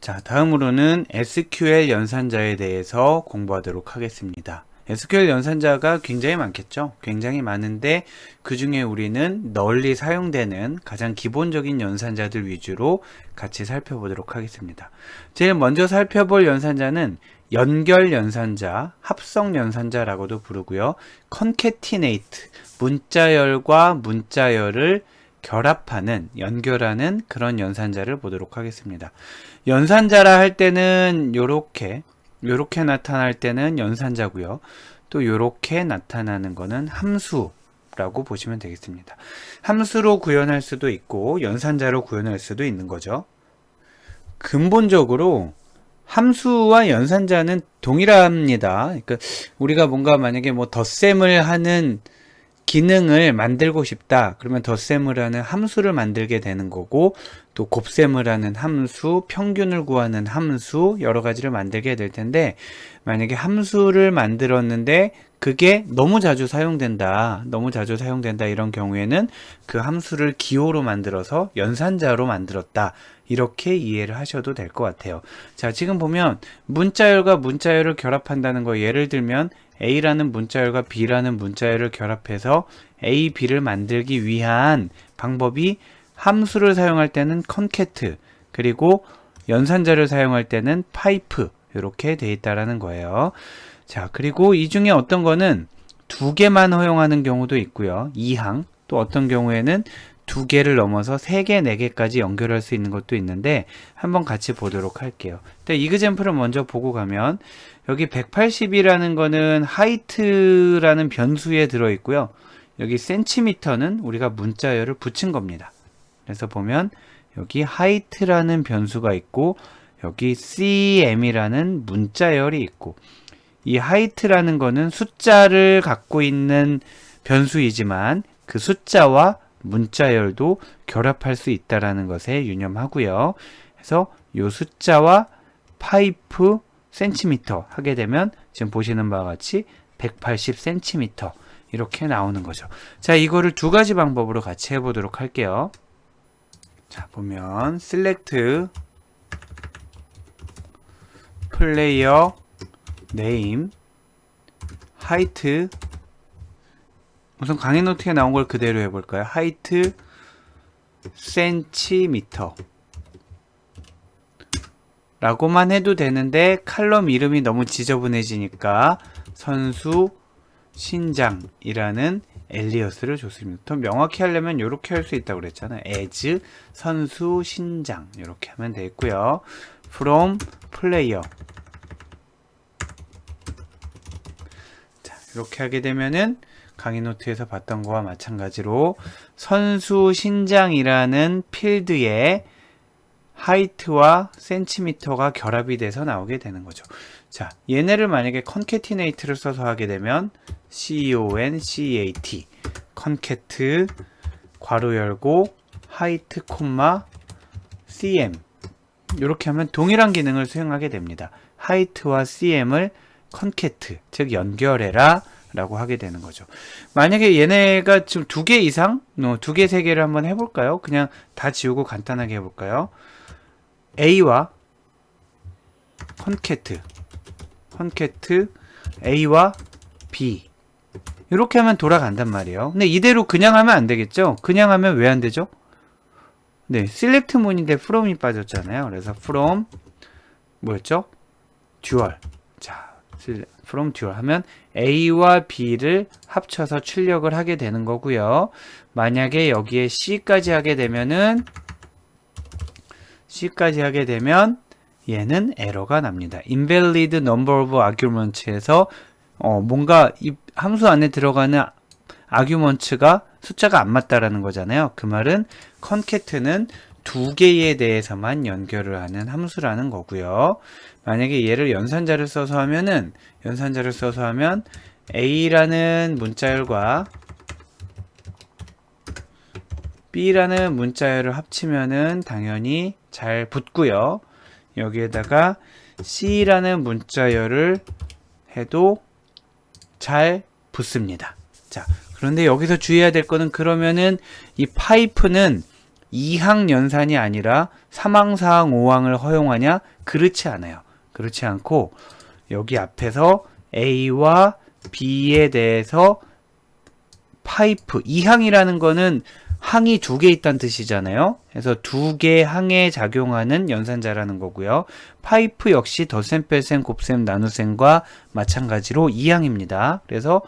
자, 다음으로는 SQL 연산자에 대해서 공부하도록 하겠습니다. SQL 연산자가 굉장히 많겠죠? 굉장히 많은데 그 중에 우리는 널리 사용되는 가장 기본적인 연산자들 위주로 같이 살펴보도록 하겠습니다. 제일 먼저 살펴볼 연산자는 연결 연산자, 합성 연산자라고도 부르고요. concatenate, 문자열과 문자열을 결합하는, 연결하는 그런 연산자를 보도록 하겠습니다. 연산자라 할 때는 요렇게 나타날 때는 연산자고요. 또 요렇게 나타나는 거는 함수라고 보시면 되겠습니다. 함수로 구현할 수도 있고 연산자로 구현할 수도 있는 거죠. 근본적으로 함수와 연산자는 동일합니다. 그러니까 우리가 뭔가 만약에 뭐 덧셈을 하는 기능을 만들고 싶다. 그러면 덧셈을 하는 함수를 만들게 되는 거고, 또 곱셈을 하는 함수, 평균을 구하는 함수, 여러 가지를 만들게 될 텐데, 만약에 함수를 만들었는데 그게 너무 자주 사용된다 이런 경우에는 그 함수를 기호로 만들어서 연산자로 만들었다, 이렇게 이해를 하셔도 될 것 같아요. 자, 지금 보면 문자열과 문자열을 결합한다는 거, 예를 들면 A라는 문자열과 B라는 문자열을 결합해서 A, B를 만들기 위한 방법이 함수를 사용할 때는 concat, 그리고 연산자를 사용할 때는 pipe, 이렇게 돼 있다라는 거예요. 자, 그리고 이 중에 어떤 거는 두 개만 허용하는 경우도 있고요. 2항, 또 어떤 경우에는 두 개를 넘어서 3개, 4개까지 연결할 수 있는 것도 있는데 한번 같이 보도록 할게요. 일단 이그젬플을 먼저 보고 가면 여기 180이라는 거는 height라는 변수에 들어있고요. 여기 cm는 우리가 문자열을 붙인 겁니다. 그래서 보면 여기 height라는 변수가 있고 여기 cm이라는 문자열이 있고, 이 height라는 거는 숫자를 갖고 있는 변수이지만 그 숫자와 문자열도 결합할 수 있다라는 것에 유념하고요. 그래서 이 숫자와 파이프 센티미터 하게 되면 지금 보시는 바와 같이 180cm 이렇게 나오는 거죠. 자, 이거를 두 가지 방법으로 같이 해보도록 할게요. 자, 보면 select player name height, 우선 강의 노트에 나온 걸 그대로 해볼까요? height cm 라고만 해도 되는데 칼럼 이름이 너무 지저분해지니까 선수 신장이라는 엘리어스를 줬습니다. 더 명확히 하려면 이렇게 할 수 있다고 그랬잖아요. as 선수 신장, 이렇게 하면 되겠고요. from player, 자, 이렇게 하게 되면은 강의 노트에서 봤던 거와 마찬가지로 선수 신장이라는 필드에 하이트와 센티미터가 결합이 돼서 나오게 되는 거죠. 자, 얘네를 만약에 concatenate를 써서 하게 되면 concat, concat 괄호 열고 height, cm, 이렇게 하면 동일한 기능을 수행하게 됩니다. height와 cm을 concat, 즉 연결해라 라고 하게 되는 거죠. 만약에 얘네가 지금 2개 이상, 2개, 3개를 한번 해볼까요? 그냥 다 지우고 간단하게 해볼까요? A와 concat A와 B, 이렇게 하면 돌아간단 말이에요. 근데 이대로 그냥 하면 안 되겠죠? 그냥 하면 왜 안 되죠? 네, select 문인데 from이 빠졌잖아요. 그래서 from 뭐였죠? dual. 자, from dual 하면 A와 B를 합쳐서 출력을 하게 되는 거고요. 만약에 여기에 C까지 하게 되면 얘는 에러가 납니다. invalid number of arguments에서 뭔가 이 함수 안에 들어가는 arguments가 숫자가 안 맞다라는 거잖아요. 그 말은 concat는 2개에 대해서만 연결을 하는 함수라는 거고요. 만약에 얘를 연산자를 써서 하면 A라는 문자열과 B라는 문자열을 합치면은 당연히 잘 붙고요. 여기에다가 C라는 문자열을 해도 잘 붙습니다. 자, 그런데 여기서 주의해야 될 거는, 그러면은 이 파이프는 2항 연산이 아니라 3항, 4항, 5항을 허용하냐? 그렇지 않아요. 그렇지 않고 여기 앞에서 A와 B에 대해서 파이프, 2항이라는 거는 항이 2개 있다는 뜻이잖아요. 그래서 2개 항에 작용하는 연산자라는 거고요. 파이프 역시 덧셈, 뺄셈, 곱셈, 나눗셈과 마찬가지로 2항입니다. 그래서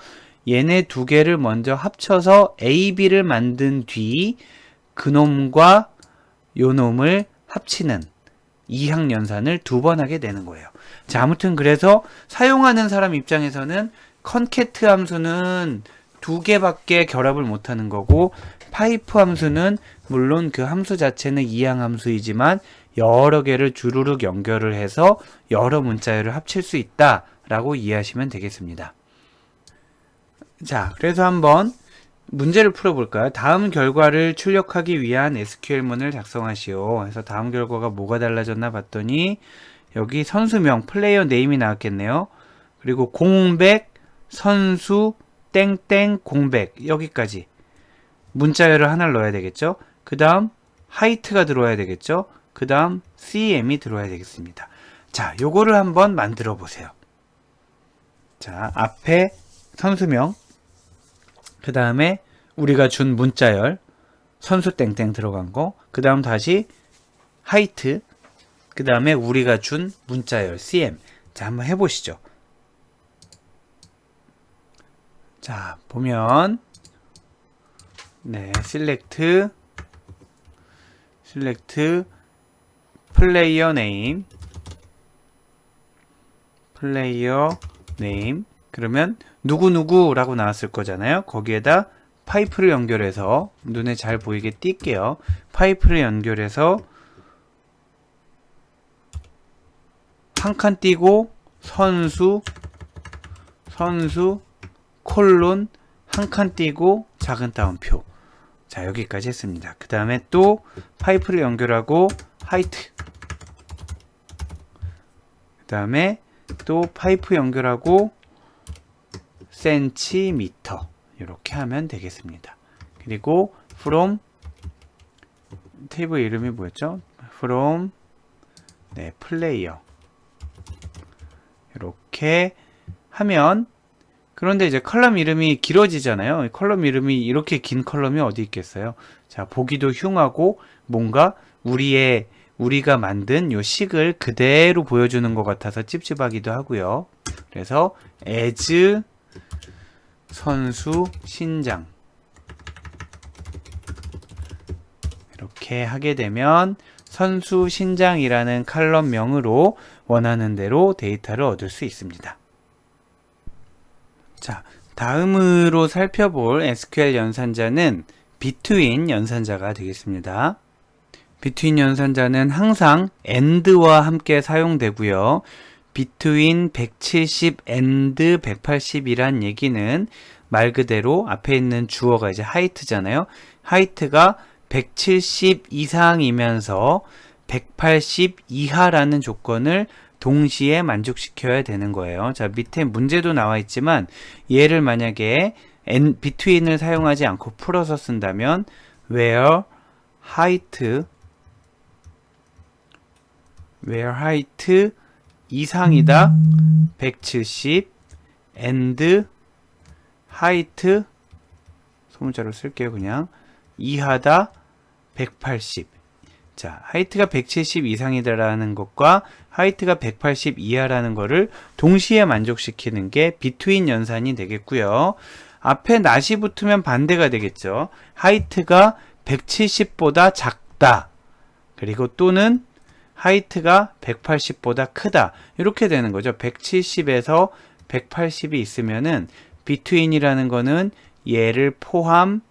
얘네 2개를 먼저 합쳐서 A, B를 만든 뒤 그놈과 요놈을 합치는 2항 연산을 2번 하게 되는 거예요. 자, 아무튼 그래서 사용하는 사람 입장에서는 컨캐트 함수는 2개밖에 결합을 못하는 거고, 파이프 함수는 물론 그 함수 자체는 2항 함수이지만 여러 개를 주르륵 연결을 해서 여러 문자열을 합칠 수 있다라고 이해하시면 되겠습니다. 자, 그래서 한번 문제를 풀어볼까요? 다음 결과를 출력하기 위한 SQL문을 작성하시오. 그래서 다음 결과가 뭐가 달라졌나 봤더니 여기 선수명, 플레이어 네임이 나왔겠네요. 그리고 공백, 선수, 땡땡, 공백, 여기까지 문자열을 하나를 넣어야 되겠죠. 그 다음 하이트가 들어와야 되겠죠. 그 다음 CM이 들어와야 되겠습니다. 자, 요거를 한번 만들어 보세요. 자, 앞에 선수명, 그 다음에 우리가 준 문자열, 선수 땡땡 들어간 거, 그 다음 다시 하이트, 그 다음에 우리가 준 문자열 CM. 자, 한번 해보시죠. 자, 보면 네, select player name 그러면 누구누구라고 나왔을 거잖아요. 거기에다 파이프를 연결해서 눈에 잘 보이게 띄게요. 파이프를 연결해서 한 칸 띄고 선수 콜론 한 칸 띄고 작은 따옴표. 자, 여기까지 했습니다. 그 다음에 또 파이프를 연결하고 하이트, 그 다음에 또 파이프 연결하고 센티미터, 이렇게 하면 되겠습니다. 그리고 from, 테이블 이름이 뭐였죠? from player, 이렇게 하면, 그런데 이제 컬럼 이름이 길어지잖아요. 컬럼 이름이 이렇게 긴 컬럼이 어디 있겠어요. 자, 보기도 흉하고 뭔가 우리가 만든 요 식을 그대로 보여주는 것 같아서 찝찝하기도 하고요. 그래서 as 선수 신장, 이렇게 하게 되면 선수 신장이라는 컬럼명으로 원하는 대로 데이터를 얻을 수 있습니다. 자, 다음으로 살펴볼 SQL 연산자는 between 연산자가 되겠습니다. between 연산자는 항상 and와 함께 사용되고요. between 170 and 180이란 얘기는 말 그대로 앞에 있는 주어가 이제 height잖아요. height가 170 이상이면서 180 이하라는 조건을 동시에 만족시켜야 되는 거예요. 자, 밑에 문제도 나와 있지만 얘를 만약에 between을 사용하지 않고 풀어서 쓴다면 where height 이상이다 170 and height, 소문자로 쓸게요. 그냥 이하다 180. 자, 하이트가 170 이상이다라는 것과 하이트가 180 이하라는 거를 동시에 만족시키는 게 between 연산이 되겠고요. 앞에 not이 붙으면 반대가 되겠죠. 하이트가 170보다 작다. 그리고 또는 하이트가 180보다 크다. 이렇게 되는 거죠. 170에서 180이 있으면은 between이라는 거는 얘를 포함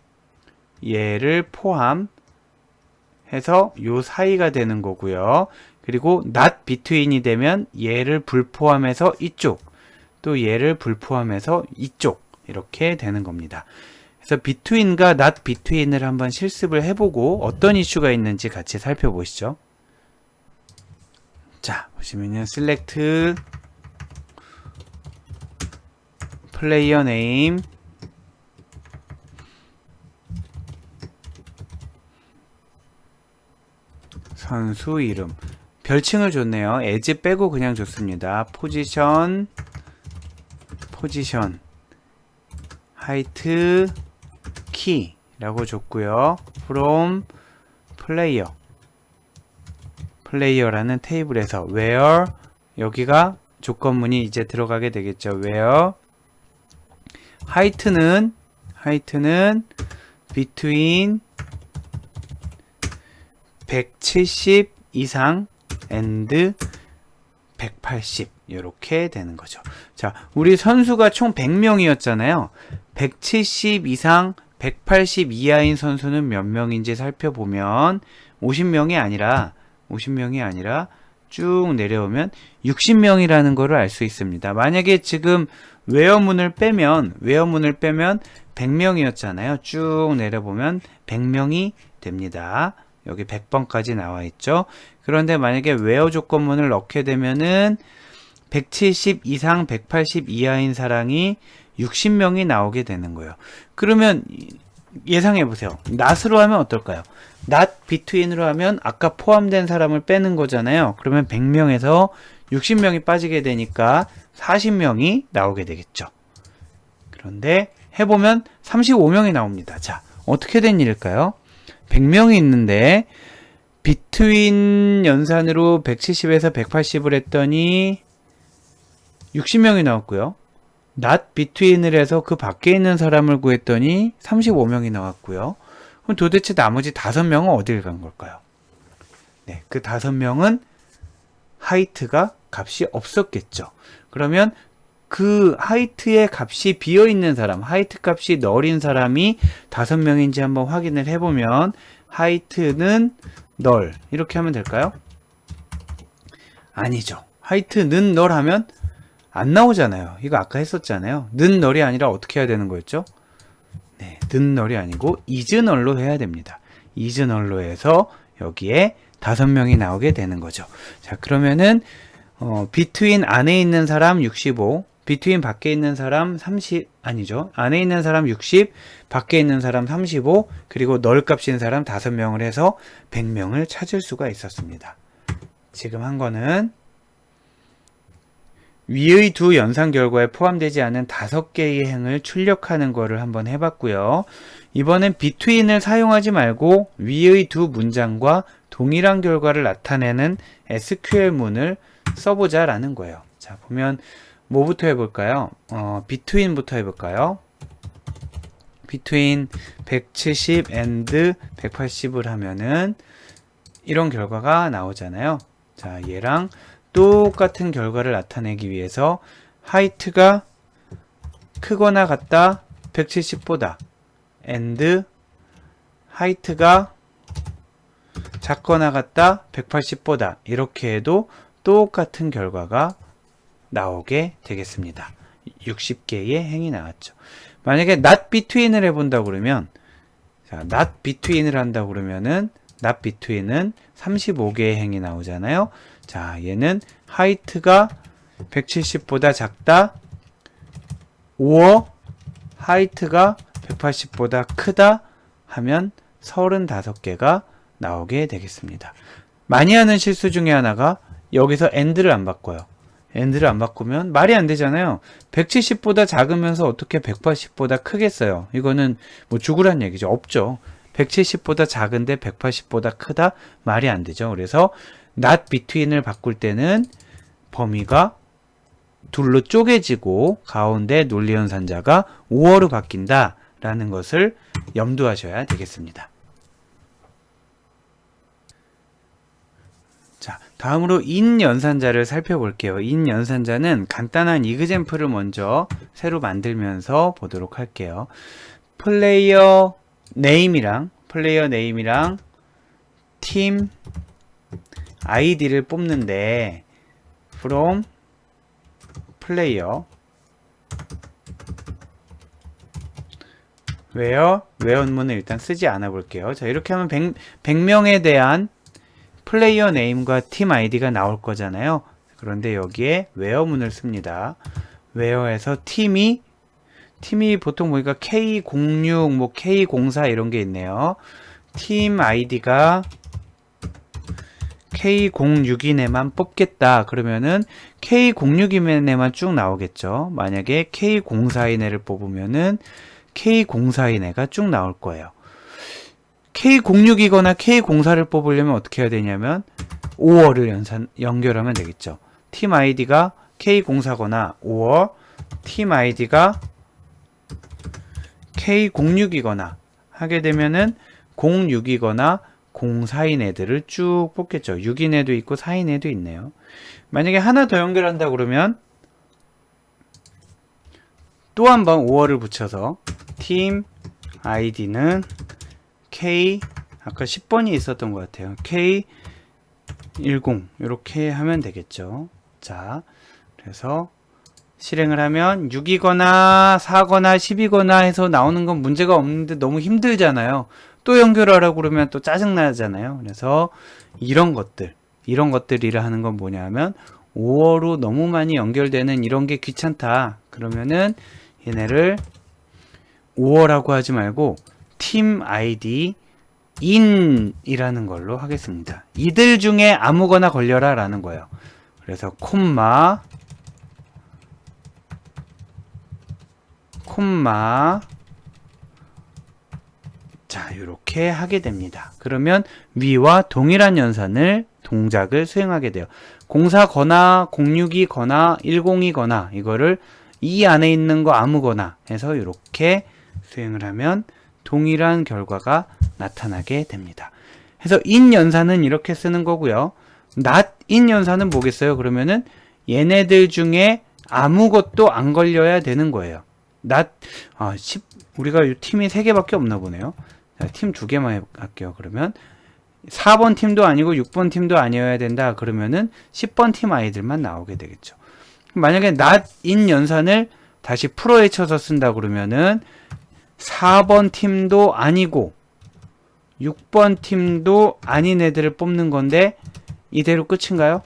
해서 요 사이가 되는 거고요. 그리고 not between이 되면 얘를 불포함해서 이쪽, 또 얘를 불포함해서 이쪽, 이렇게 되는 겁니다. 그래서 between과 not between을 한번 실습을 해보고 어떤 이슈가 있는지 같이 살펴보시죠. 자, 보시면요, select player name, 선수 이름. 별칭을 줬네요. as 빼고 그냥 줬습니다. 포지션, height, key라고 줬고요. from player라는 테이블에서 where, 여기가 조건문이 이제 들어가게 되겠죠. where height는 between 170 이상 and 180 이렇게 되는 거죠. 자, 우리 선수가 총 100명이었잖아요. 170 이상 180 이하인 선수는 몇 명인지 살펴보면 50명이 아니라 쭉 내려오면 60명이라는 거를 알 수 있습니다. 만약에 지금 웨어문을 빼면 100명이었잖아요. 쭉 내려보면 100명이 됩니다. 여기 100번까지 나와 있죠. 그런데 만약에 웨어 조건문을 넣게 되면은 170 이상 180 이하인 사람이 60명이 나오게 되는 거예요. 그러면 예상해 보세요. not으로 하면 어떨까요? not between으로 하면 아까 포함된 사람을 빼는 거잖아요. 그러면 100명에서 60명이 빠지게 되니까 40명이 나오게 되겠죠. 그런데 해보면 35명이 나옵니다. 자, 어떻게 된 일일까요? 100명이 있는데 between 연산으로 170에서 180을 했더니 60명이 나왔고요. not between을 해서 그 밖에 있는 사람을 구했더니 35명이 나왔고요. 그럼 도대체 나머지 5명은 어딜 간 걸까요? 네, 그 5명은 하이트가 값이 없었겠죠. 그러면 그 하이트의 값이 비어있는 사람, 하이트 값이 널인 사람이 5명인지 한번 확인을 해보면 하이트는 널 이렇게 하면 될까요? 아니죠. 하이트는 널 하면 안 나오잖아요. 이거 아까 했었잖아요. 는 널이 아니라 어떻게 해야 되는 거였죠? 네, 는 널이 아니고 is 널로 해야 됩니다. is 널로 해서 여기에 5명이 나오게 되는 거죠. 자, 그러면은 between 안에 있는 사람 65, between 밖에 있는 사람 30, 아니죠. 안에 있는 사람 60, 밖에 있는 사람 35, 그리고 널 값인 사람 5명을 해서 100명을 찾을 수가 있었습니다. 지금 한 거는 위의 두 연산 결과에 포함되지 않은 5개의 행을 출력하는 거를 한번 해봤고요. 이번엔 between을 사용하지 말고 위의 두 문장과 동일한 결과를 나타내는 SQL문을 써보자 라는 거예요. 자, 보면 뭐부터 해볼까요? between부터 해볼까요? between 170 and 180을 하면은 이런 결과가 나오잖아요. 자, 얘랑 똑같은 결과를 나타내기 위해서 하이트가 크거나 같다 170보다 and 하이트가 작거나 같다 180보다 이렇게 해도 똑같은 결과가 나오게 되겠습니다. 60개의 행이 나왔죠. 만약에 not between을 해본다고 그러면 자, not between을 한다고 그러면은 not between은 35개의 행이 나오잖아요. 자, 얘는 하이트가 170보다 작다 or 하이트가 180보다 크다 하면 35개가 나오게 되겠습니다. 많이 하는 실수 중에 하나가 여기서 and를 안 바꿔요. and를 안 바꾸면 말이 안 되잖아요. 170보다 작으면서 어떻게 180보다 크겠어요. 이거는 뭐 죽으란 얘기죠. 없죠. 170보다 작은데 180보다 크다? 말이 안 되죠. 그래서 not between을 바꿀 때는 범위가 둘로 쪼개지고 가운데 논리연산자가 5어로 바뀐다 라는 것을 염두하셔야 되겠습니다. 자, 다음으로 in 연산자를 살펴볼게요. in 연산자는 간단한 이그젬플을 먼저 새로 만들면서 보도록 할게요. 플레이어 네임이랑 팀 아이디를 뽑는데 from player where문을 일단 쓰지 않아 볼게요. 자, 이렇게 하면 100명에 대한 플레이어 네임과 팀 아이디가 나올 거잖아요. 그런데 여기에 where문을 씁니다. where에서 팀이 보통 보니까 K06, 뭐 K04 이런 게 있네요. 팀 아이디가 K06이네만 뽑겠다. 그러면은 K06이네만 쭉 나오겠죠. 만약에 K04이네를 뽑으면은 K04이네가 쭉 나올 거예요. K06이거나 K04를 뽑으려면 어떻게 해야 되냐면 5월을 연결하면 되겠죠. 팀 아이디가 K04거나 5월, 팀 아이디가 K06이거나 하게 되면은 06이거나 04인 애들을 쭉 뽑겠죠. 6인 애도 있고 4인 애도 있네요. 만약에 하나 더 연결한다 그러면 또 한 번 5월을 붙여서 팀 아이디는 K 아까 10번이 있었던 것 같아요. K10 이렇게 하면 되겠죠. 자, 그래서 실행을 하면 6이거나 4거나 10이거나 해서 나오는 건 문제가 없는데 너무 힘들잖아요. 또 연결하라고 그러면 또 짜증나잖아요. 그래서 이런 것들이라 하는 건 뭐냐면 5어로 너무 많이 연결되는 이런 게 귀찮다. 그러면은 얘네를 5어라고 하지 말고 팀 아이디 인이라는 걸로 하겠습니다. 이들 중에 아무거나 걸려라 라는 거예요. 그래서 콤마 자, 이렇게 하게 됩니다. 그러면 위와 동일한 동작을 수행하게 돼요. 04거나 06이거나 10이거나 이거를 이 안에 있는 거 아무거나 해서 이렇게 수행을 하면 동일한 결과가 나타나게 됩니다. 그래서 in 연산은 이렇게 쓰는 거고요. not in 연산은 뭐겠어요? 그러면은 얘네들 중에 아무것도 안 걸려야 되는 거예요. 우리가 이 팀이 3개밖에 없나 보네요. 자, 팀 2개만 할게요. 그러면 4번 팀도 아니고 6번 팀도 아니어야 된다. 그러면은 10번 팀 아이들만 나오게 되겠죠. 만약에 not in 연산을 다시 풀어에 쳐서 쓴다 그러면은 4번 팀도 아니고 6번 팀도 아닌 애들을 뽑는 건데 이대로 끝인가요?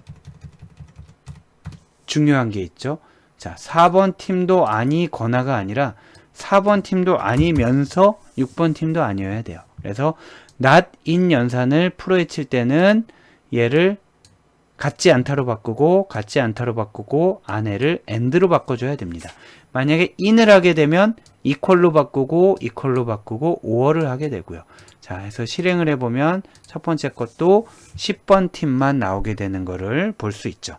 중요한 게 있죠. 자, 4번 팀도 아니거나가 아니라 4번 팀도 아니면서 6번 팀도 아니어야 돼요. 그래서 not in 연산을 풀어에 칠 때는 얘를 같지 않다로 바꾸고 안에를 and로 바꿔줘야 됩니다. 만약에 in을 하게 되면 equal로 바꾸고 5어를 하게 되고요. 자, 해서 실행을 해보면 첫 번째 것도 10번 팀만 나오게 되는 거를 볼 수 있죠.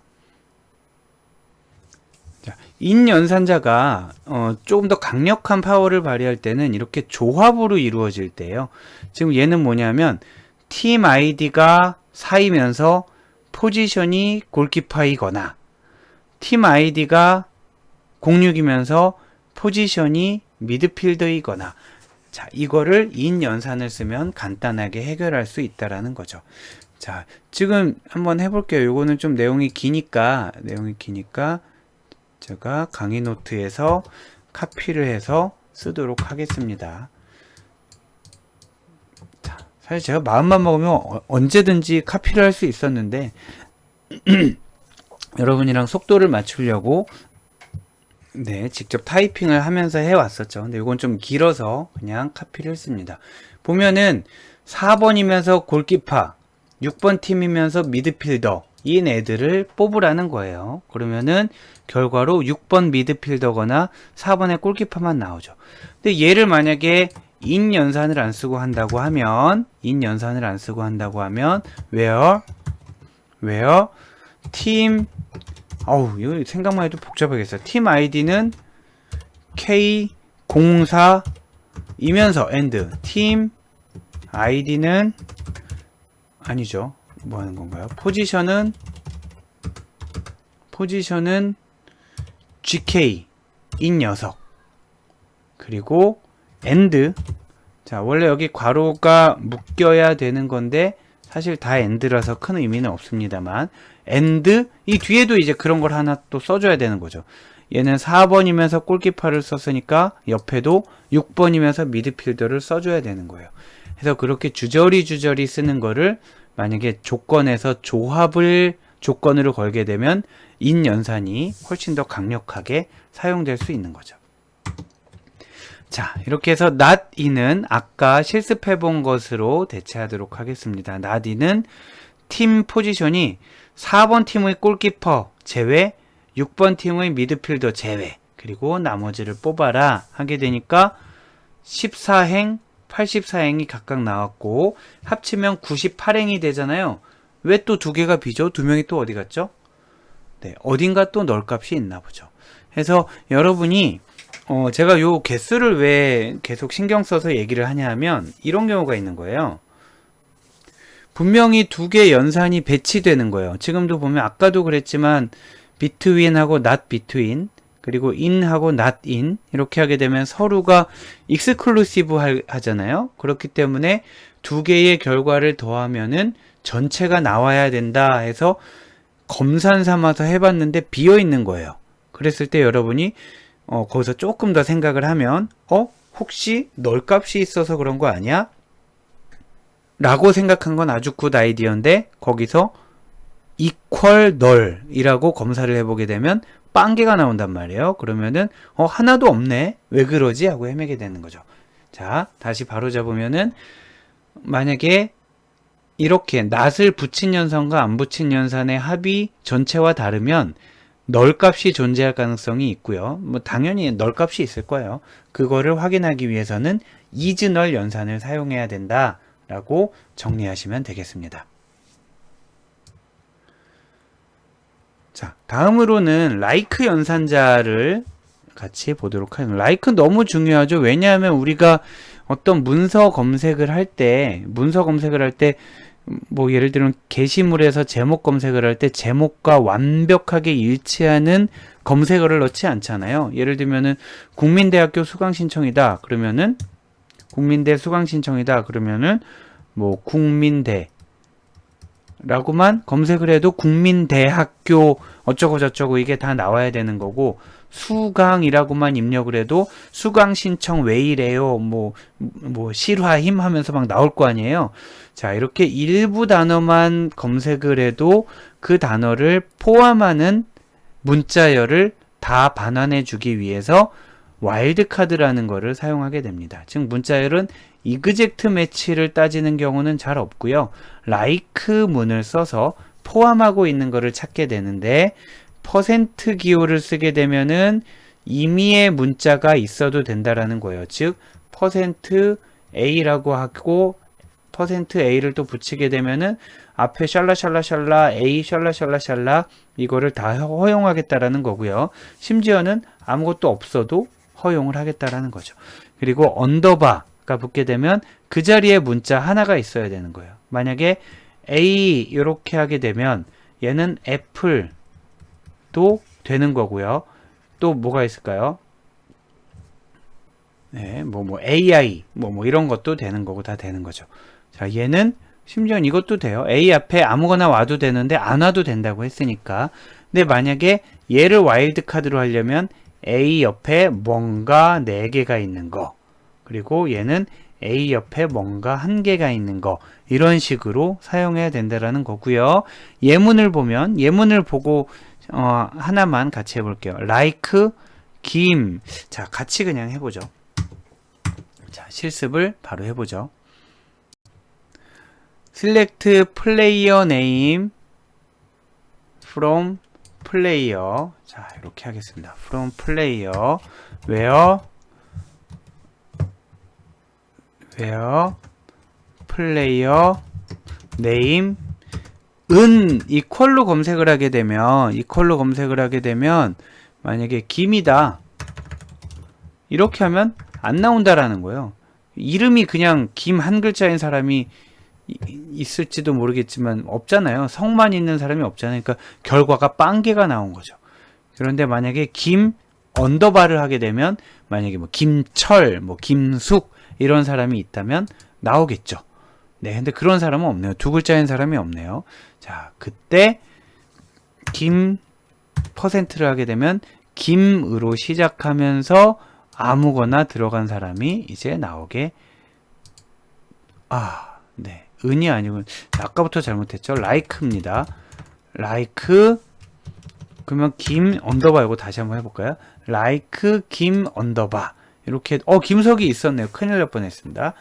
자, in 연산자가 조금 더 강력한 파워를 발휘할 때는 이렇게 조합으로 이루어질 때예요. 지금 얘는 뭐냐면 팀 아이디가 4이면서 포지션이 골키퍼이거나 팀 아이디가 06이면서 포지션이 미드필더이거나 자, 이거를 in 연산을 쓰면 간단하게 해결할 수 있다라는 거죠. 자, 지금 한번 해볼게요. 요거는 좀 내용이 기니까 제가 강의 노트에서 카피를 해서 쓰도록 하겠습니다. 자, 사실 제가 마음만 먹으면 언제든지 카피를 할 수 있었는데 여러분이랑 속도를 맞추려고 직접 타이핑을 하면서 해왔었죠. 근데 이건 좀 길어서 그냥 카피를 했습니다. 보면은 4번이면서 골키파, 6번 팀이면서 미드필더, 이 애들을 뽑으라는 거예요. 그러면은 결과로 6번 미드필더거나 4번의 골키퍼만 나오죠. 근데 얘를 만약에 in 연산을 안 쓰고 한다고 하면 where 팀 이거 생각만 해도 복잡하겠어요. 팀 아이디는 K04이면서 and 팀 아이디는 아니죠. 뭐 하는 건가요? 포지션은 GK 인 녀석 그리고 and 자, 원래 여기 괄호가 묶여야 되는 건데 사실 다 and라서 큰 의미는 없습니다만 and 이 뒤에도 이제 그런 걸 하나 또 써줘야 되는 거죠. 얘는 4번이면서 골키퍼를 썼으니까 옆에도 6번이면서 미드필더를 써줘야 되는 거예요. 그래서 그렇게 주저리 쓰는 거를 만약에 조건에서 조건으로 걸게 되면 in 연산이 훨씬 더 강력하게 사용될 수 있는 거죠. 자, 이렇게 해서 not in은 아까 실습해 본 것으로 대체하도록 하겠습니다. not in은 팀 포지션이 4번 팀의 골키퍼 제외, 6번 팀의 미드필더 제외, 그리고 나머지를 뽑아라 하게 되니까 14행, 84행이 각각 나왔고 합치면 98행이 되잖아요. 왜 또 두 개가 비죠? 두 명이 또 어디 갔죠? 네, 어딘가 또 넣을 값이 있나 보죠. 그래서 여러분이 제가 요 개수를 왜 계속 신경 써서 얘기를 하냐 하면 이런 경우가 있는 거예요. 분명히 두 개의 연산이 배치되는 거예요. 지금도 보면 아까도 그랬지만 between하고 not between, 그리고 in하고 not in 이렇게 하게 되면 서로가 exclusive 하잖아요. 그렇기 때문에 두 개의 결과를 더하면은 전체가 나와야 된다 해서 검산 삼아서 해봤는데 비어 있는 거예요. 그랬을 때 여러분이 거기서 조금 더 생각을 하면 혹시 널 값이 있어서 그런 거 아니야? 라고 생각한 건 아주 굿 아이디어인데 거기서 equal null 이라고 검사를 해보게 되면 빵개가 나온단 말이에요. 그러면은 하나도 없네, 왜 그러지? 하고 헤매게 되는 거죠. 자, 다시 바로 잡으면은 만약에 이렇게 not을 붙인 연산과 안 붙인 연산의 합이 전체와 다르면 널 값이 존재할 가능성이 있고요. 뭐 당연히 널 값이 있을 거예요. 그거를 확인하기 위해서는 is null 연산을 사용해야 된다 라고 정리하시면 되겠습니다. 자, 다음으로는 like 연산자를 같이 보도록 하겠습니다. like 너무 중요하죠. 왜냐하면 우리가 어떤 문서 검색을 할 때 뭐 예를 들면 게시물에서 제목 검색을 할 때 제목과 완벽하게 일치하는 검색어를 넣지 않잖아요. 예를 들면은 국민대학교 수강 신청이다 그러면은 국민대 수강 신청이다 그러면은 뭐 국민대 라고만 검색을 해도 국민대학교 어쩌고 저쩌고 이게 다 나와야 되는 거고, 수강이라고만 입력을 해도 수강 신청 왜 이래요 뭐 실화임 하면서 막 나올 거 아니에요. 자, 이렇게 일부 단어만 검색을 해도 그 단어를 포함하는 문자열을 다 반환해 주기 위해서 와일드카드라는 거를 사용하게 됩니다. 즉 문자열은 이그젝트 매치를 따지는 경우는 잘 없고요. like 문을 써서 포함하고 있는 거를 찾게 되는데, 퍼센트 기호를 쓰게 되면은 임의의 문자가 있어도 된다라는 거예요. 즉 퍼센트 %A라고 하고 퍼센트 %A를 또 붙이게 되면은 앞에 샬라샬라샬라 A 샬라샬라샬라 이거를 다 허용하겠다라는 거고요. 심지어는 아무것도 없어도 허용을 하겠다라는 거죠. 그리고 언더바가 붙게 되면 그 자리에 문자 하나가 있어야 되는 거예요. 만약에 A 이렇게 하게 되면 얘는 애플도 되는 거고요. 또 뭐가 있을까요? 네, AI 뭐 이런 것도 되는 거고 다 되는 거죠. 자, 얘는 심지어 이것도 돼요. A 앞에 아무거나 와도 되는데 안 와도 된다고 했으니까. 근데 만약에 얘를 와일드 카드로 하려면 A 옆에 뭔가 4개가 있는 거, 그리고 얘는 A 옆에 뭔가 1개가 있는 거, 이런 식으로 사용해야 된다라는 거고요. 예문을 보면 예문을 보고 하나만 같이 해볼게요. like 김. 자, 같이 그냥 해보죠. 자, 실습을 바로 해보죠. select player name from player. 자, 이렇게 하겠습니다. from player where player name 은 이퀄로 검색을 하게 되면 만약에 김이다 이렇게 하면 안 나온다라는 거예요. 이름이 그냥 김 한 글자인 사람이 있을지도 모르겠지만 없잖아요. 성만 있는 사람이 없잖아요. 그러니까 결과가 빵개가 나온 거죠. 그런데 만약에 김 언더바를 하게 되면 만약에 뭐 김철, 뭐 김숙 이런 사람이 있다면 나오겠죠. 네, 근데 그런 사람은 없네요. 2글자인 사람이 없네요. 자, 그때 김 %를 하게 되면 김으로 시작하면서 아무거나 들어간 사람이 이제 나오게. 네, 은이 아니고 아까부터 잘못했죠. like입니다. like 그러면 김 언더바 이거 다시 한번 해볼까요? like 김 언더바 이렇게 김석이 있었네요. 큰일 날 뻔했습니다.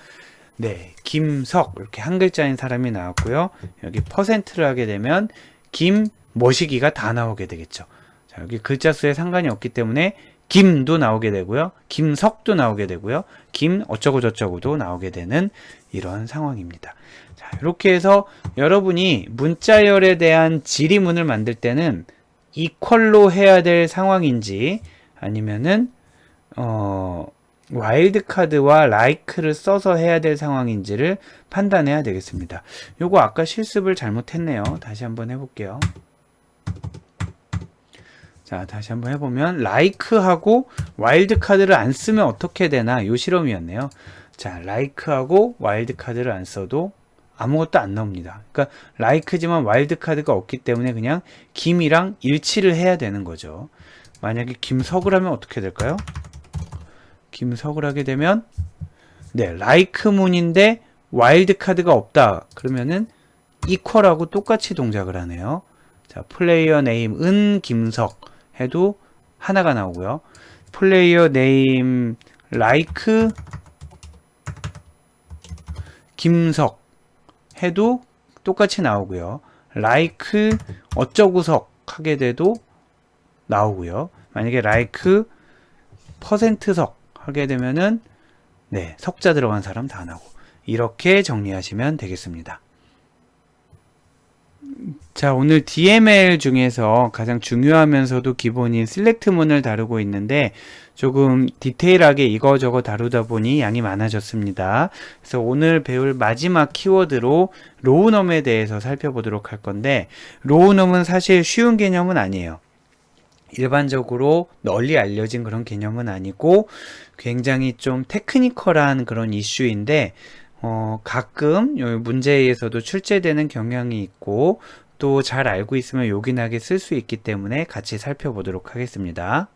네, 김석 이렇게 한 글자인 사람이 나왔고요. 여기 퍼센트를 하게 되면 김머시기가 다 나오게 되겠죠. 자, 여기 글자 수에 상관이 없기 때문에 김도 나오게 되고요. 김석도 나오게 되고요. 김 어쩌고 저쩌고도 나오게 되는 이런 상황입니다. 자, 이렇게 해서 여러분이 문자열에 대한 질의문을 만들 때는 이퀄로 해야 될 상황인지 아니면은 와일드카드와 like를 써서 해야 될 상황인지를 판단해야 되겠습니다. 요거 아까 실습을 잘못했네요. 다시 한번 해볼게요. 자, 다시 한번 해보면 like하고 와일드카드를 안 쓰면 어떻게 되나 요 실험이었네요. 자, like하고 와일드카드를 안 써도 아무것도 안 나옵니다. 그러니까 like지만 와일드카드가 없기 때문에 그냥 김이랑 일치를 해야 되는 거죠. 만약에 김석을 하면 어떻게 될까요? 김석을 하게 되면 네, like문인데 와일드카드가 없다. 그러면은 equal하고 똑같이 동작을 하네요. 자, 플레이어 네임 은 김석 해도 하나가 나오고요. 플레이어 네임 like 김석 해도 똑같이 나오고요. like 어쩌구석 하게 돼도 나오고요. 만약에 like 퍼센트석 하게 되면은 네, 석자 들어간 사람 다 나오고 이렇게 정리하시면 되겠습니다. 자, 오늘 DML 중에서 가장 중요하면서도 기본인 셀렉트문을 다루고 있는데 조금 디테일하게 이거저거 다루다 보니 양이 많아졌습니다. 그래서 오늘 배울 마지막 키워드로 로우넘에 대해서 살펴보도록 할 건데 로우넘은 사실 쉬운 개념은 아니에요. 일반적으로 널리 알려진 그런 개념은 아니고 굉장히 좀 테크니컬한 그런 이슈인데 가끔 문제에서도 출제되는 경향이 있고 또 잘 알고 있으면 요긴하게 쓸 수 있기 때문에 같이 살펴보도록 하겠습니다.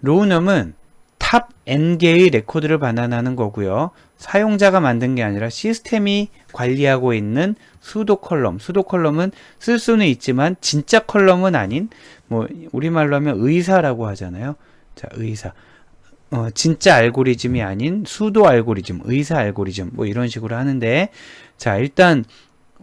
로우넘은 탑 n개의 레코드를 반환하는 거고요. 사용자가 만든 게 아니라 시스템이 관리하고 있는 수도 컬럼. 수도 컬럼은 쓸 수는 있지만 진짜 컬럼은 아닌 뭐 우리말로 하면 의사라고 하잖아요. 자, 의사. 진짜 알고리즘이 아닌 수도 알고리즘, 의사 알고리즘 뭐 이런 식으로 하는데 자, 일단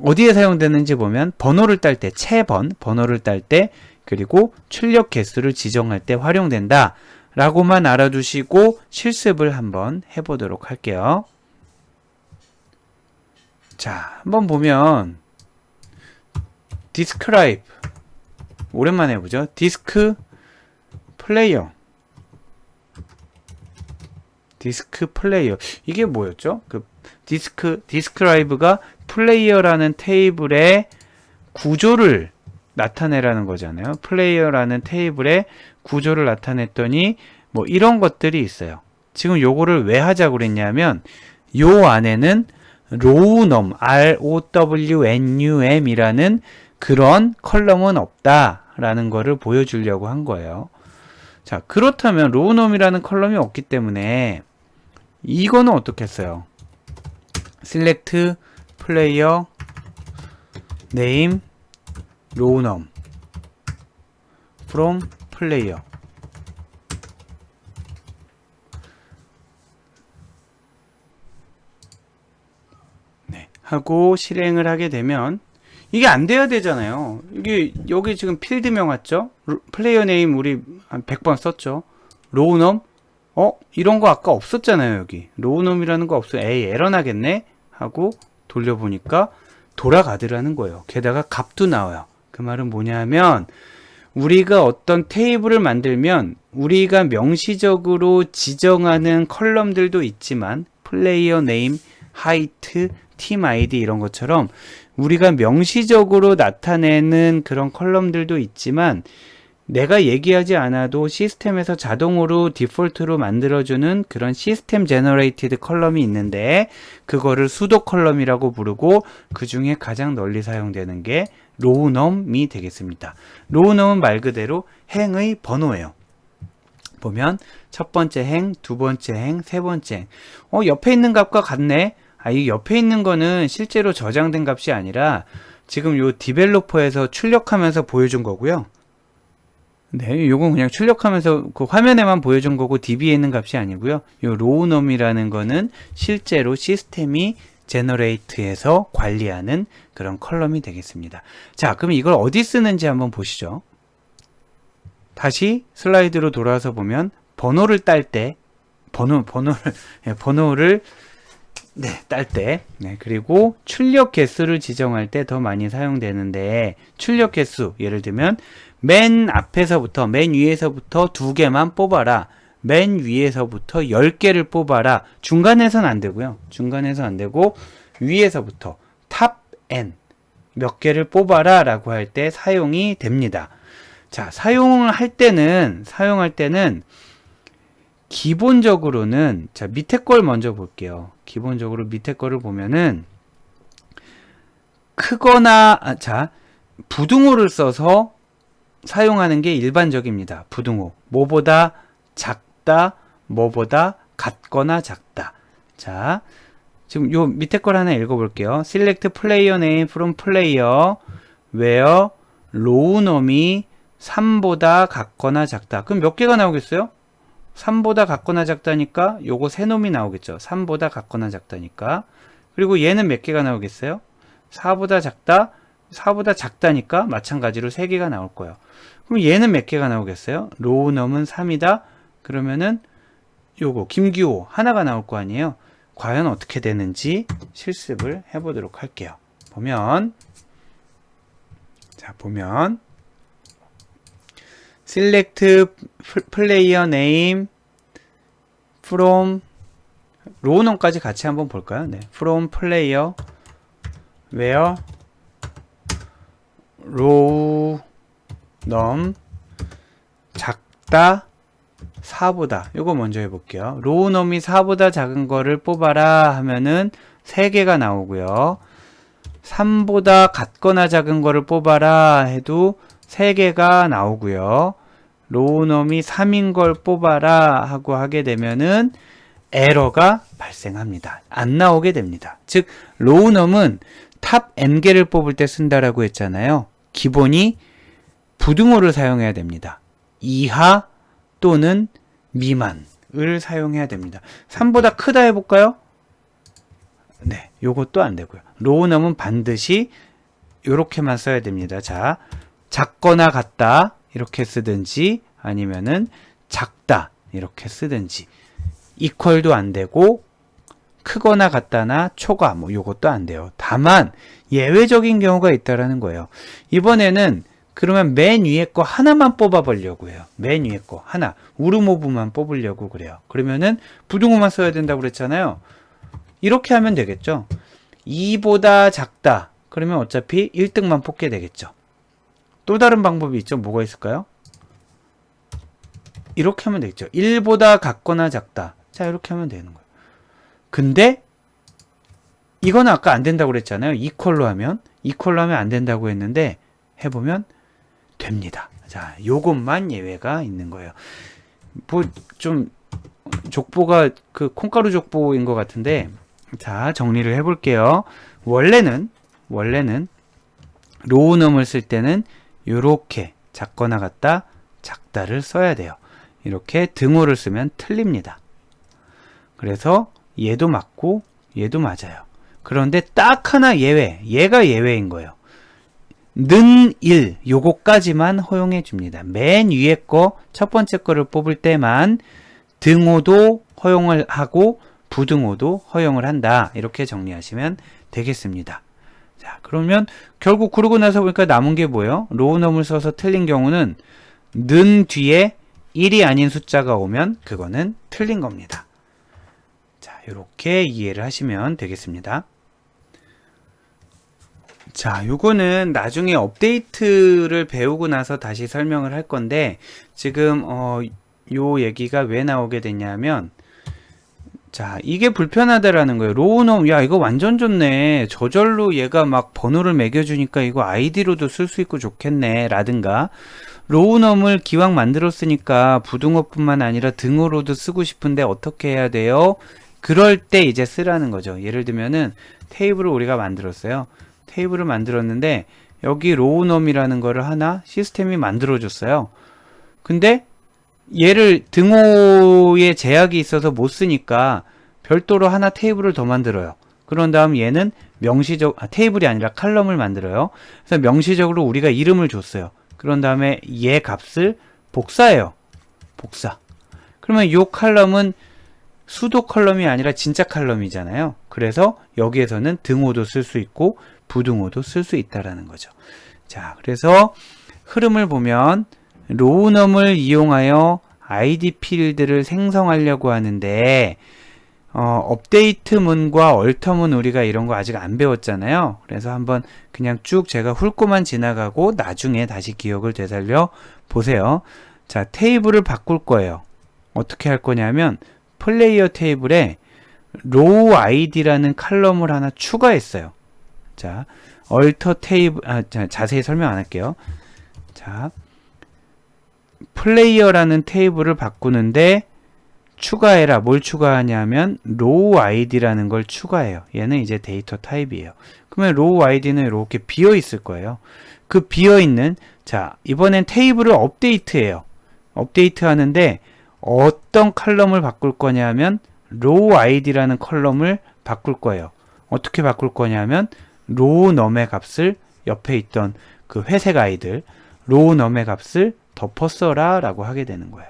어디에 사용되는지 보면 번호를 딸 때, 채번, 번호를 딸 때 그리고 출력 개수를 지정할 때 활용된다 라고만 알아두시고 실습을 한번 해보도록 할게요. 자, 한번 보면 describe 오랜만에 해보죠. 디스크 플레이어 이게 뭐였죠? 그 describe가 플레이어라는 테이블의 구조를 나타내라는 거잖아요. 플레이어라는 테이블의 구조를 나타냈더니 뭐 이런 것들이 있어요. 지금 요거를 왜 하자고 그랬냐면 요 안에는 rownum, ROWNUM 이라는 그런 컬럼은 없다라는 거를 보여주려고 한 거예요. 자, 그렇다면 rownum이라는 컬럼이 없기 때문에 이거는 어떻게 했어요? select player name rownum from player 네, 하고 실행을 하게 되면 이게 안 돼야 되잖아요. 이게 여기 지금 필드명 왔죠? 플레이어 네임 우리 한 100번 썼죠? rownum 이런 거 아까 없었잖아요. 여기 rownum이라는 거 없어요. 에이, 에러 나겠네 하고 돌려보니까 돌아가더라는 거예요. 게다가 값도 나와요. 그 말은 뭐냐면 우리가 어떤 테이블을 만들면 우리가 명시적으로 지정하는 컬럼들도 있지만 플레이어 네임, 하이트, 팀 아이디 이런 것처럼 우리가 명시적으로 나타내는 그런 컬럼들도 있지만 내가 얘기하지 않아도 시스템에서 자동으로 디폴트로 만들어주는 그런 시스템 제너레이티드 컬럼이 있는데 그거를 수도 컬럼이라고 부르고 그 중에 가장 널리 사용되는 게 rownum이 되겠습니다. rownum은 말 그대로 행의 번호예요. 보면 첫 번째 행, 두 번째 행, 세 번째 행. 옆에 있는 값과 같네. 이 옆에 있는 거는 실제로 저장된 값이 아니라 지금 요 디벨로퍼에서 출력하면서 보여준 거고요. 네, 요건 그냥 출력하면서 그 화면에만 보여준 거고 DB에 있는 값이 아니고요. 요 로우넘이라는 거는 실제로 시스템이 제너레이트해서 관리하는 그런 컬럼이 되겠습니다. 자, 그럼 이걸 어디 쓰는지 한번 보시죠. 다시 슬라이드로 돌아와서 보면 번호를 딸 때 번호를 딸 때, 그리고 출력 개수를 지정할 때 더 많이 사용되는데, 출력 개수, 예를 들면, 맨 앞에서부터, 맨 위에서부터 2개만 뽑아라. 맨 위에서부터 10개를 뽑아라. 중간에선 안 되고요. 중간에서 안 되고, 위에서부터 탑 N 몇 개를 뽑아라 라고 할 때 사용이 됩니다. 자, 사용할 때는, 기본적으로는, 자, 밑에 걸 먼저 볼게요. 기본적으로 밑에 거를 보면은, 크거나, 부등호를 써서 사용하는 게 일반적입니다. 부등호. 뭐보다 작다, 뭐보다 같거나 작다. 자, 지금 요 밑에 걸 하나 읽어볼게요. Select player name from player where 로우넘이 3보다 같거나 작다. 그럼 몇 개가 나오겠어요? 3보다 같거나 작다니까 요거 세 놈이 나오겠죠. 3보다 같거나 작다니까. 그리고 얘는 몇 개가 나오겠어요? 4보다 작다. 4보다 작다니까 마찬가지로 3개가 나올 거예요. 그럼 얘는 몇 개가 나오겠어요? 로우넘은 3이다. 그러면은 요거 김규호 하나가 나올 거 아니에요. 과연 어떻게 되는지 실습을 해보도록 할게요. 보면 select player name from 로우넘까지 같이 한번 볼까요? 네. from player where 로우넘 작다 4보다 요거 먼저 해볼게요. 로우넘이 4보다 작은 거를 뽑아라 하면은 3개가 나오고요. 3보다 같거나 작은 거를 뽑아라 해도 3개가 나오고요. 로우넘이 3인 걸 뽑아라 하고 하게 되면은 에러가 발생합니다. 안 나오게 됩니다. 즉 로우넘은 탑 n개를 뽑을 때 쓴다라고 했잖아요. 기본이 부등호를 사용해야 됩니다. 이하 또는 미만을 사용해야 됩니다. 3보다 크다 해볼까요? 네, 요것도 안 되고요. 로우넘은 반드시 요렇게만 써야 됩니다. 자, 작거나 같다 이렇게 쓰든지 아니면은 작다 이렇게 쓰든지 이퀄도 안 되고 크거나 같다나 초과 뭐 요것도 안 돼요. 다만 예외적인 경우가 있다라는 거예요. 이번에는 그러면 맨 위에 거 하나만 뽑아 보려고 해요. 맨 위에 거 하나 우르모브만 뽑으려고 그래요. 그러면은 부등호만 써야 된다고 그랬잖아요. 이렇게 하면 되겠죠. 2보다 작다 그러면 어차피 1등만 뽑게 되겠죠. 또 다른 방법이 있죠. 뭐가 있을까요? 이렇게 하면 되겠죠. 1보다 같거나 작다. 자, 이렇게 하면 되는 거예요. 근데 이거는 아까 안 된다고 그랬잖아요. 이퀄로 하면 안 된다고 했는데 해보면 됩니다. 자, 요것만 예외가 있는 거예요. 뭐 좀 족보가 그 콩가루 족보인 것 같은데, 자, 정리를 해볼게요. 원래는 로우넘을 쓸 때는 요렇게 작거나 같다, 작다를 써야 돼요. 이렇게 등호를 쓰면 틀립니다. 그래서 얘도 맞고 얘도 맞아요. 그런데 딱 하나 예외, 얘가 예외인 거예요. 는 1, 요거까지만 허용해 줍니다. 맨 위에 거, 첫 번째 거를 뽑을 때만 등호도 허용을 하고 부등호도 허용을 한다. 이렇게 정리하시면 되겠습니다. 자, 그러면 결국 그러고 나서 보니까 남은 게 뭐예요? 로우넘을 써서 틀린 경우는 는 뒤에 1이 아닌 숫자가 오면 그거는 틀린 겁니다. 자, 이렇게 이해를 하시면 되겠습니다. 자, 요거는 나중에 업데이트를 배우고 나서 다시 설명을 할 건데, 지금 요 얘기가 왜 나오게 됐냐면, 자, 이게 불편하다라는 거예요. 로우넘, 야, 이거 완전 좋네. 저절로 얘가 막 번호를 매겨주니까 이거 아이디로도 쓸 수 있고 좋겠네. 라든가, 로우넘을 기왕 만들었으니까 부등호뿐만 아니라 등호로도 쓰고 싶은데 어떻게 해야 돼요? 그럴 때 이제 쓰라는 거죠. 예를 들면은 테이블을 우리가 만들었어요. 테이블을 만들었는데 여기 로우넘이라는 거를 하나 시스템이 만들어줬어요. 근데 얘를 등호에 제약이 있어서 못 쓰니까 별도로 하나 테이블을 더 만들어요. 그런 다음 얘는 테이블이 아니라 칼럼을 만들어요. 그래서 명시적으로 우리가 이름을 줬어요. 그런 다음에 얘 값을 복사해요. 복사. 그러면 이 칼럼은 수도 컬럼이 아니라 진짜 칼럼이잖아요. 그래서 여기에서는 등호도 쓸 수 있고 부등호도 쓸 수 있다라는 거죠. 자, 그래서 흐름을 보면 로우넘을 이용하여 id 필드를 생성하려고 하는데 업데이트문과 얼터문 우리가 이런 거 아직 안 배웠잖아요. 그래서 한번 그냥 쭉 제가 훑고만 지나가고 나중에 다시 기억을 되살려 보세요. 자, 테이블을 바꿀 거예요. 어떻게 할 거냐면 플레이어 테이블에 로우 id라는 칼럼을 하나 추가했어요. 자, 얼터 테이블 자세히 설명 안 할게요. 자, 플레이어라는 테이블을 바꾸는데 추가해라. 뭘 추가하냐면 로우 id라는 걸 추가해요. 얘는 이제 데이터 타입이에요. 그러면 로우 id는 이렇게 비어 있을 거예요. 그 비어 있는 자, 이번엔 테이블을 업데이트해요. 업데이트 하는데 어떤 칼럼을 바꿀 거냐면 로우 id라는 컬럼을 바꿀 거예요. 어떻게 바꿀 거냐면 로우 넘의 값을 옆에 있던 그 회색 아이들 로우 넘의 값을 덮어써라 라고 하게 되는 거예요.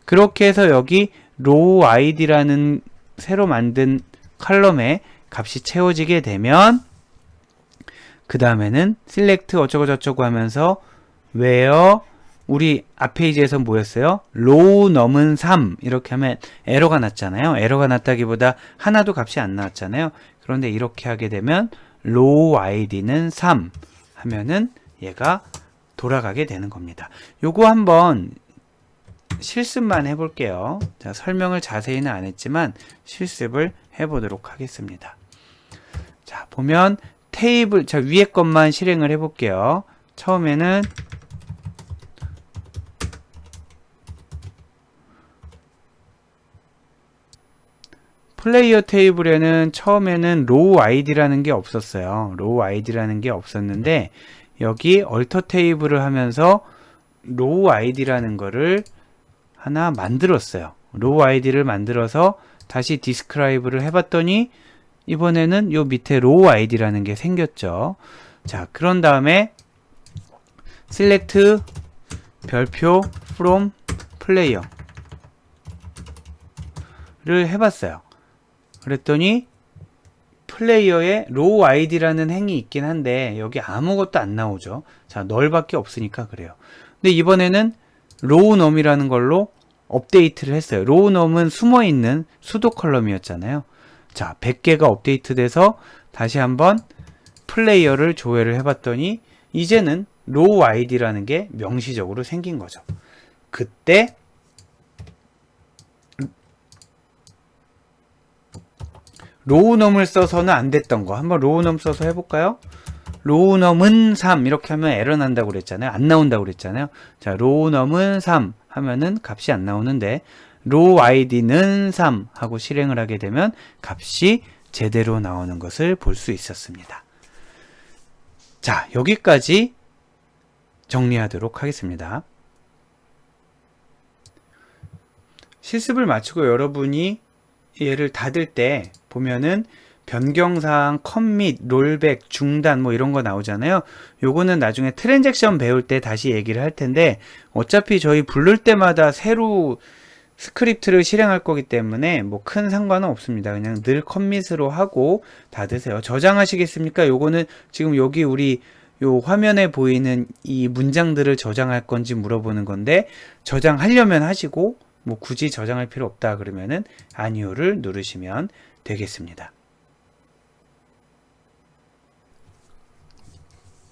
그렇게 해서 여기 로우 id라는 새로 만든 컬럼에 값이 채워지게 되면 그 다음에는 select 어쩌고 저쩌고 하면서 where 우리 앞 페이지에서 뭐였어요? 로우 넘은 3 이렇게 하면 에러가 났잖아요. 에러가 났다기보다 하나도 값이 안 나왔잖아요. 그런데 이렇게 하게 되면 로우 id는 3 하면은 얘가 돌아가게 되는 겁니다. 요거 한번 실습만 해볼게요. 자, 설명을 자세히는 안 했지만 실습을 해보도록 하겠습니다. 자, 보면 테이블, 자, 위에 것만 실행을 해볼게요. 처음에는 플레이어 테이블에는 처음에는 로우 id라는 게 없었어요. 로우 id라는 게 없었는데 여기 얼터 테이블을 하면서 로우 id라는 거를 하나 만들었어요. 로우 id를 만들어서 다시 디스크라이브를 해봤더니 이번에는 요 밑에 로우 id라는 게 생겼죠. 자, 그런 다음에 select 별표 from player 를 해봤어요. 그랬더니 플레이어에 로우 id라는 행이 있긴 한데 여기 아무것도 안 나오죠. 자, 널밖에 없으니까 그래요. 근데 이번에는 로우 넘이라는 걸로 업데이트를 했어요. 로우 넘은 숨어있는 수도 컬럼이었잖아요. 자, 100개가 업데이트 돼서 다시 한번 플레이어를 조회를 해봤더니 이제는 로우 id라는 게 명시적으로 생긴 거죠. 그때 로우넘을 써서는 안 됐던 거 한번 로우넘 써서 해볼까요? 로우넘은 3 이렇게 하면 에러 난다고 그랬잖아요. 안 나온다고 그랬잖아요. 자, 로우넘은 3 하면은 값이 안 나오는데 로우 id는 3 하고 실행을 하게 되면 값이 제대로 나오는 것을 볼 수 있었습니다. 자, 여기까지 정리하도록 하겠습니다. 실습을 마치고 여러분이 얘를 닫을 때 보면은 변경사항, 컴밋, 롤백, 중단 뭐 이런 거 나오잖아요. 요거는 나중에 트랜잭션 배울 때 다시 얘기를 할 텐데 어차피 저희 부를 때마다 새로 스크립트를 실행할 거기 때문에 뭐 큰 상관은 없습니다. 그냥 늘 컴밋으로 하고 닫으세요. 저장하시겠습니까? 요거는 지금 여기 우리 요 화면에 보이는 이 문장들을 저장할 건지 물어보는 건데 저장하려면 하시고 뭐 굳이 저장할 필요 없다 그러면은 아니오를 누르시면 되겠습니다.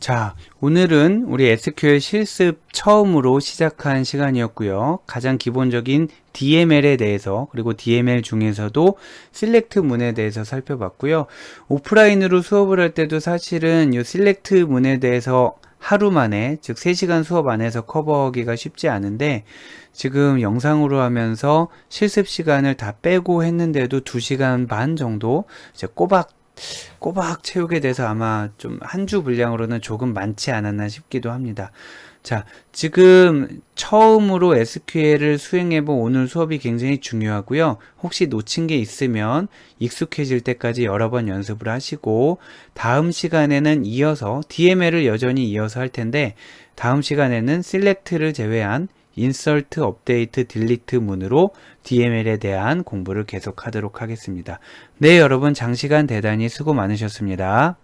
자, 오늘은 우리 SQL 실습 처음으로 시작한 시간이었고요. 가장 기본적인 DML에 대해서 그리고 DML 중에서도 select 문에 대해서 살펴봤고요. 오프라인으로 수업을 할 때도 사실은 이 select 문에 대해서 하루 만에 즉 3시간 수업 안에서 커버하기가 쉽지 않은데 지금 영상으로 하면서 실습 시간을 다 빼고 했는데도 2시간 반 정도 이제 꼬박 꼬박 채우게 돼서 아마 좀 한 주 분량으로는 조금 많지 않았나 싶기도 합니다. 자, 지금 처음으로 SQL을 수행해본 오늘 수업이 굉장히 중요하고요. 혹시 놓친 게 있으면 익숙해질 때까지 여러 번 연습을 하시고 다음 시간에는 이어서 DML을 여전히 이어서 할 텐데 다음 시간에는 Select를 제외한 Insert, Update, Delete 문으로 DML에 대한 공부를 계속하도록 하겠습니다. 네, 여러분 장시간 대단히 수고 많으셨습니다.